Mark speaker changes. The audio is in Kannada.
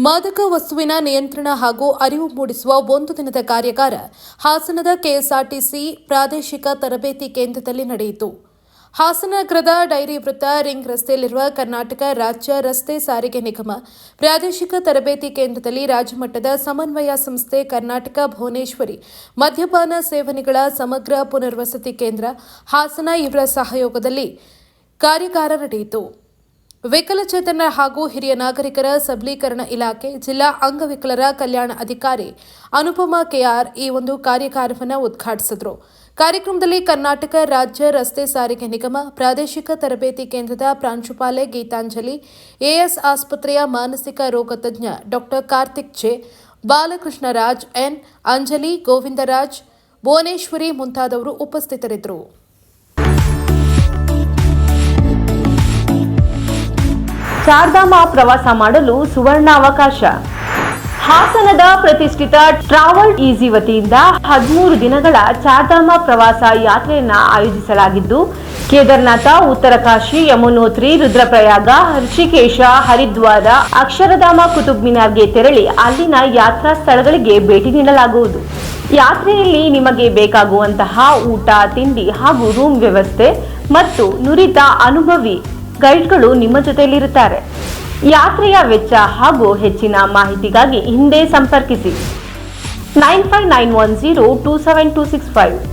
Speaker 1: ಮಾದಕ ವಸ್ತುವಿನ ನಿಯಂತ್ರಣ ಹಾಗೂ ಅರಿವು ಮೂಡಿಸುವ ಒಂದು ದಿನದ ಕಾರ್ಯಾಗಾರ ಹಾಸನದ ಕೆಎಸ್ಆರ್ಟಿಸಿ ಪ್ರಾದೇಶಿಕ ತರಬೇತಿ ಕೇಂದ್ರದಲ್ಲಿ ನಡೆಯಿತು. ಹಾಸನ ನಗರದ ಡೈರಿ ವೃತ್ತ ರಿಂಗ್ ರಸ್ತೆಯಲ್ಲಿರುವ ಕರ್ನಾಟಕ ರಾಜ್ಯ ರಸ್ತೆ ಸಾರಿಗೆ ನಿಗಮ ಪ್ರಾದೇಶಿಕ ತರಬೇತಿ ಕೇಂದ್ರದಲ್ಲಿ ರಾಜ್ಯಮಟ್ಟದ ಸಮನ್ವಯ ಸಂಸ್ಥೆ ಕರ್ನಾಟಕ ಭುವನೇಶ್ವರಿ ಮದ್ಯಪಾನ ಸೇವನೆಗಳ ಸಮಗ್ರ ಪುನರ್ವಸತಿ ಕೇಂದ್ರ ಹಾಸನ ಇವರ ಸಹಯೋಗದಲ್ಲಿ ಕಾರ್ಯಾಗಾರ ನಡೆಯಿತು. ವಿಕಲಚೇತನರ ಹಾಗೂ ಹಿರಿಯ ನಾಗರಿಕರ ಸಬಲೀಕರಣ ಇಲಾಖೆ ಜಿಲ್ಲಾ ಅಂಗವಿಕಲರ ಕಲ್ಯಾಣ ಅಧಿಕಾರಿ ಅನುಪಮಾ ಕೆಆರ್ ಈ ಒಂದು ಕಾರ್ಯಾಗಾರವನ್ನು ಉದ್ಘಾಟಿಸಿದರು. ಕಾರ್ಯಕ್ರಮದಲ್ಲಿ ಕರ್ನಾಟಕ ರಾಜ್ಯ ರಸ್ತೆ ಸಾರಿಗೆ ನಿಗಮ ಪ್ರಾದೇಶಿಕ ತರಬೇತಿ ಕೇಂದ್ರದ ಪ್ರಾಂಶುಪಾಲೆ ಗೀತಾಂಜಲಿ, ಎಎಸ್ ಆಸ್ಪತ್ರೆಯ ಮಾನಸಿಕ ರೋಗ ತಜ್ಞ doctor Karthik J, Balakrishnaraj N, Anjali, Govindaraj, Bhuvaneshwari ಮುಂತಾದವರು ಉಪಸ್ಥಿತರಿದ್ದರು.
Speaker 2: ಚಾರ್ಧಾಮ ಪ್ರವಾಸ ಮಾಡಲು ಸುವರ್ಣ ಅವಕಾಶ. ಹಾಸನದ ಪ್ರತಿಷ್ಠಿತ ಟ್ರಾವೆಲ್ ಈಸಿ ವತಿಯಿಂದ 13 ದಿನಗಳ ಚಾರ್ಧಾಮ ಪ್ರವಾಸ ಯಾತ್ರೆಯನ್ನು ಆಯೋಜಿಸಲಾಗಿದ್ದು, ಕೇದಾರನಾಥ, ಉತ್ತರಕಾಶಿ, ಯಮುನೋತ್ರಿ, ರುದ್ರಪ್ರಯಾಗ, ಋಷಿಕೇಶ, ಹರಿದ್ವಾರ, ಅಕ್ಷರಧಾಮ, ಕುತುಬ್ ಮಿನಾರ್ಗೆ ತೆರಳಿ ಅಲ್ಲಿನ ಯಾತ್ರಾ ಸ್ಥಳಗಳಿಗೆ ಭೇಟಿ ನೀಡಲಾಗುವುದು. ಯಾತ್ರೆಯಲ್ಲಿ ನಿಮಗೆ ಬೇಕಾಗುವಂತಹ ಊಟ, ತಿಂಡಿ ಹಾಗೂ ರೂಮ್ ವ್ಯವಸ್ಥೆ ಮತ್ತು ನುರಿತ ಅನುಭವಿ ಗೈಡ್ಗಳು ನಿಮ್ಮ ಜೊತೆಯಲ್ಲಿರುತ್ತಾರೆ. ಯಾತ್ರೆಯ ವೆಚ್ಚ ಹಾಗೂ ಹೆಚ್ಚಿನ ಮಾಹಿತಿಗಾಗಿ ಹಿಂದೆ ಸಂಪರ್ಕಿಸಿ 9591027265.